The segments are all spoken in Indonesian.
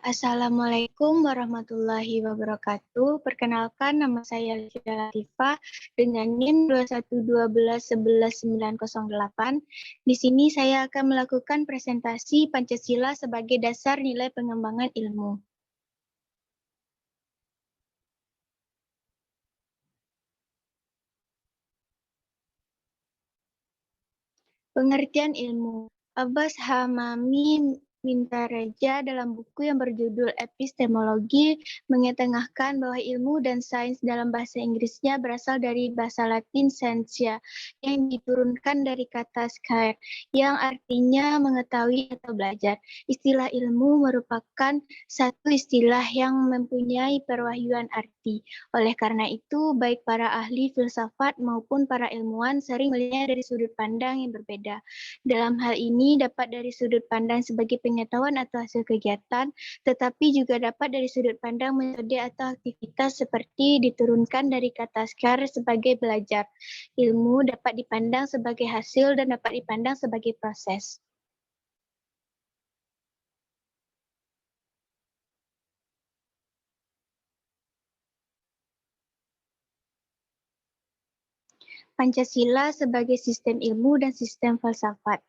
Assalamualaikum warahmatullahi wabarakatuh. Perkenalkan, nama saya Livia Latifah dengan NIM 2112111908. Di sini saya akan melakukan presentasi Pancasila sebagai dasar nilai pengembangan ilmu. Pengertian ilmu. Abbas Hamami Mintareja dalam buku yang berjudul Epistemologi mengetengahkan bahwa ilmu dan sains dalam bahasa Inggrisnya berasal dari bahasa Latin scientia yang diturunkan dari kata scire yang artinya mengetahui atau belajar. Istilah ilmu merupakan satu istilah yang mempunyai perwahyuan arti. Oleh karena itu, baik para ahli filsafat maupun para ilmuwan sering melihatnya dari sudut pandang yang berbeda. Dalam hal ini dapat dari sudut pandang sebagai pengetahuan atau hasil kegiatan, tetapi juga dapat dari sudut pandang metode atau aktivitas seperti diturunkan dari kata skar sebagai belajar. Ilmu dapat dipandang sebagai hasil dan dapat dipandang sebagai proses. Pancasila sebagai sistem ilmu dan sistem falsafat.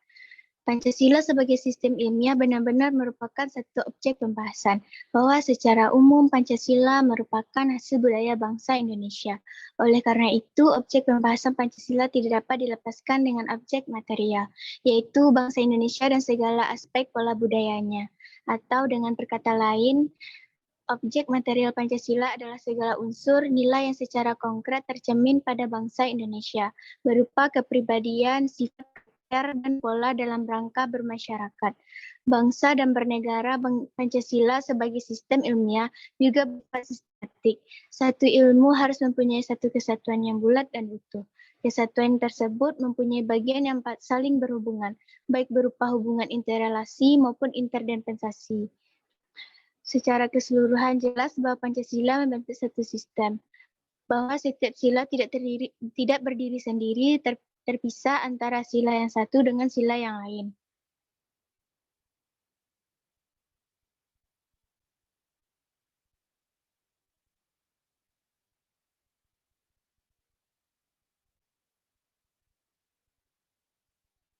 Pancasila sebagai sistem ilmiah benar-benar merupakan satu objek pembahasan, bahwa secara umum Pancasila merupakan hasil budaya bangsa Indonesia. Oleh karena itu, objek pembahasan Pancasila tidak dapat dilepaskan dengan objek material, yaitu bangsa Indonesia dan segala aspek pola budayanya. Atau dengan perkata lain, objek material Pancasila adalah segala unsur nilai yang secara konkret tercermin pada bangsa Indonesia, berupa kepribadian, sifat, dan pola dalam rangka bermasyarakat. Bangsa dan bernegara Pancasila sebagai sistem ilmiah juga bersifat sistematik. Satu ilmu harus mempunyai satu kesatuan yang bulat dan utuh. Kesatuan tersebut mempunyai bagian yang saling berhubungan, baik berupa hubungan interrelasi maupun interdependensasi. Secara keseluruhan jelas bahwa Pancasila membentuk satu sistem, bahwa setiap sila tidak berdiri sendiri, terpisah antara sila yang satu dengan sila yang lain.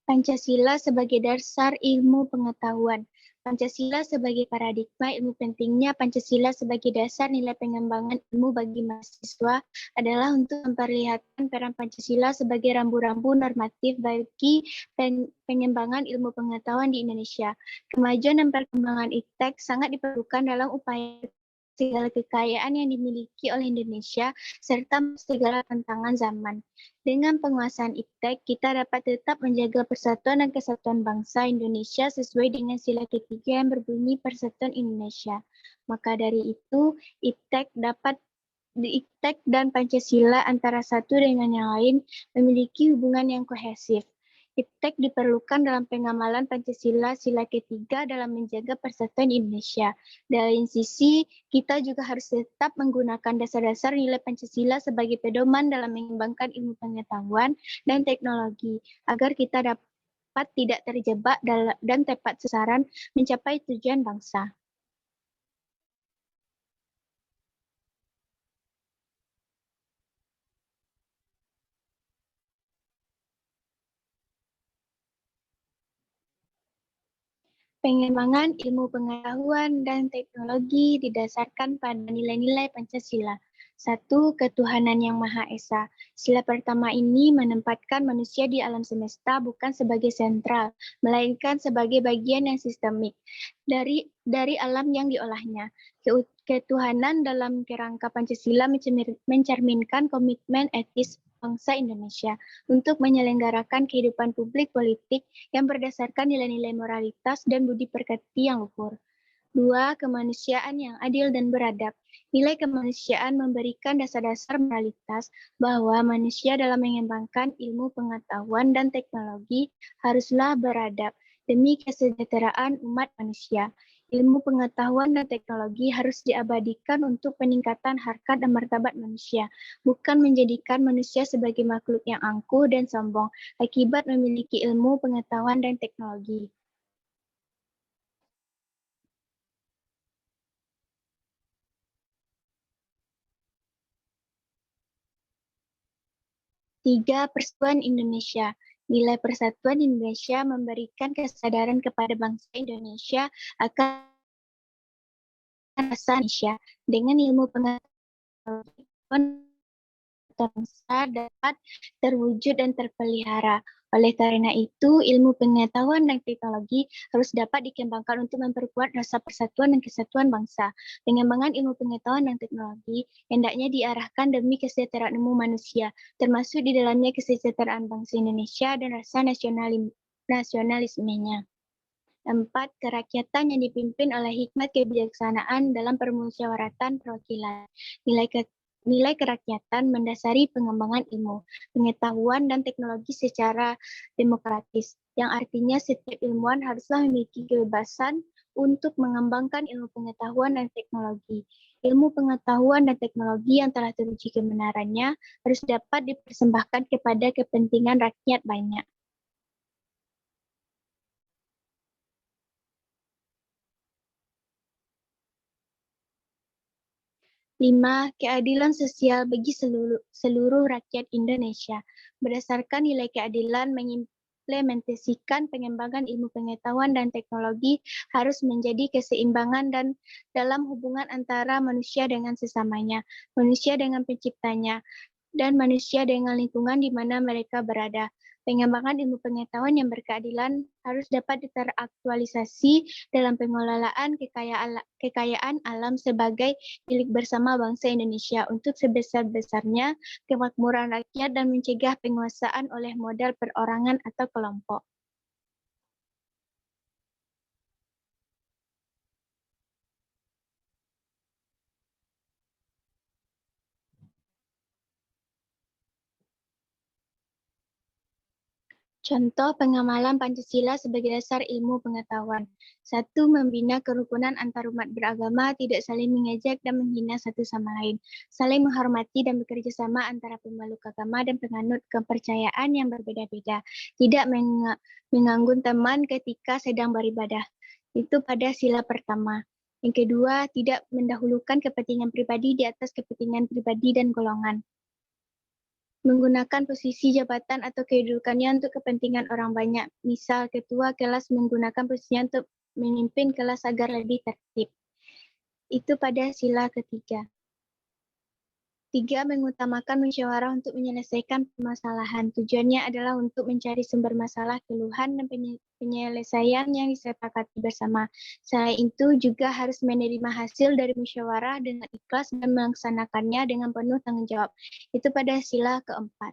Pancasila sebagai dasar ilmu pengetahuan. Pancasila sebagai paradigma ilmu pentingnya Pancasila sebagai dasar nilai pengembangan ilmu bagi mahasiswa adalah untuk memperlihatkan peran Pancasila sebagai rambu-rambu normatif bagi pengembangan ilmu pengetahuan di Indonesia. Kemajuan dan perkembangan iptek sangat diperlukan dalam upaya segala kekayaan yang dimiliki oleh Indonesia serta segala tantangan zaman. Dengan penguasaan iptek, kita dapat tetap menjaga persatuan dan kesatuan bangsa Indonesia sesuai dengan sila ketiga yang berbunyi Persatuan Indonesia. Maka dari itu, iptek dan Pancasila antara satu dengan yang lain memiliki hubungan yang kohesif. Iptek diperlukan dalam pengamalan Pancasila sila ketiga dalam menjaga persatuan Indonesia. Dari sisi, kita juga harus tetap menggunakan dasar-dasar nilai Pancasila sebagai pedoman dalam mengembangkan ilmu pengetahuan dan teknologi, agar kita dapat tidak terjebak dan tepat sasaran mencapai tujuan bangsa. Pengembangan ilmu pengetahuan dan teknologi didasarkan pada nilai-nilai Pancasila. 1. Ketuhanan Yang Maha Esa. Sila pertama ini menempatkan manusia di alam semesta bukan sebagai sentral, melainkan sebagai bagian yang sistemik dari alam yang diolahnya. Ketuhanan dalam kerangka Pancasila mencerminkan komitmen etis bangsa Indonesia untuk menyelenggarakan kehidupan publik politik yang berdasarkan nilai-nilai moralitas dan budi pekerti yang luhur. 2. Kemanusiaan yang adil dan beradab. Nilai kemanusiaan memberikan dasar-dasar moralitas bahwa manusia dalam mengembangkan ilmu pengetahuan dan teknologi haruslah beradab demi kesejahteraan umat manusia. Ilmu pengetahuan dan teknologi harus diabadikan untuk peningkatan harkat dan martabat manusia, bukan menjadikan manusia sebagai makhluk yang angkuh dan sombong akibat memiliki ilmu pengetahuan dan teknologi. 3. Persatuan Indonesia. Nilai Persatuan Indonesia memberikan kesadaran kepada bangsa Indonesia akan rasa Indonesia dengan ilmu pengetahuan bangsa dapat terwujud dan terpelihara. Oleh karena itu, ilmu pengetahuan dan teknologi harus dapat dikembangkan untuk memperkuat rasa persatuan dan kesatuan bangsa. Pengembangan ilmu pengetahuan dan teknologi hendaknya diarahkan demi kesejahteraan umum manusia, termasuk di dalamnya kesejahteraan bangsa Indonesia dan rasa nasionalismenya. 4. Kerakyatan yang dipimpin oleh hikmat kebijaksanaan dalam permusyawaratan perwakilan. Nilai kerakyatan mendasari pengembangan ilmu, pengetahuan, dan teknologi secara demokratis, yang artinya setiap ilmuwan haruslah memiliki kebebasan untuk mengembangkan ilmu pengetahuan dan teknologi. Ilmu pengetahuan dan teknologi yang telah teruji kebenarannya harus dapat dipersembahkan kepada kepentingan rakyat banyak. 5. Keadilan sosial bagi seluruh rakyat Indonesia. Berdasarkan nilai keadilan, mengimplementasikan pengembangan ilmu pengetahuan dan teknologi harus menjadi keseimbangan dan dalam hubungan antara manusia dengan sesamanya, manusia dengan penciptanya, dan manusia dengan lingkungan di mana mereka berada. Pengembangan ilmu pengetahuan yang berkeadilan harus dapat teraktualisasi dalam pengelolaan kekayaan alam sebagai milik bersama bangsa Indonesia untuk sebesar-besarnya kemakmuran rakyat dan mencegah penguasaan oleh modal perorangan atau kelompok. Contoh pengamalan Pancasila sebagai dasar ilmu pengetahuan. 1. Membina kerukunan antarumat beragama, tidak saling mengejek dan menghina satu sama lain. Saling menghormati dan bekerja sama antara pemeluk agama dan penganut kepercayaan yang berbeda-beda. Tidak menganggun teman ketika sedang beribadah. Itu pada sila pertama. Yang kedua, tidak mendahulukan kepentingan pribadi di atas kepentingan pribadi dan golongan. Menggunakan posisi jabatan atau kedudukannya untuk kepentingan orang banyak. Misal, ketua kelas menggunakan posisinya untuk memimpin kelas agar lebih tertib. Itu pada sila ketiga. 3. Mengutamakan musyawarah untuk menyelesaikan permasalahan. Tujuannya adalah untuk mencari sumber masalah, keluhan, dan penyelesaian yang disepakati bersama. Selain itu, juga harus menerima hasil dari musyawarah dengan ikhlas dan melaksanakannya dengan penuh tanggung jawab. Itu pada sila keempat.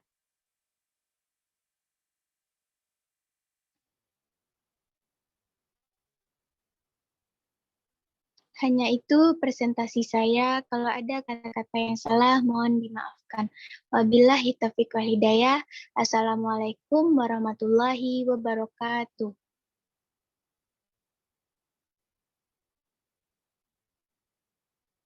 Hanya itu presentasi saya. Kalau ada kata-kata yang salah, mohon dimaafkan. Wabillahi taufiq wal hidayah. Assalamualaikum warahmatullahi wabarakatuh.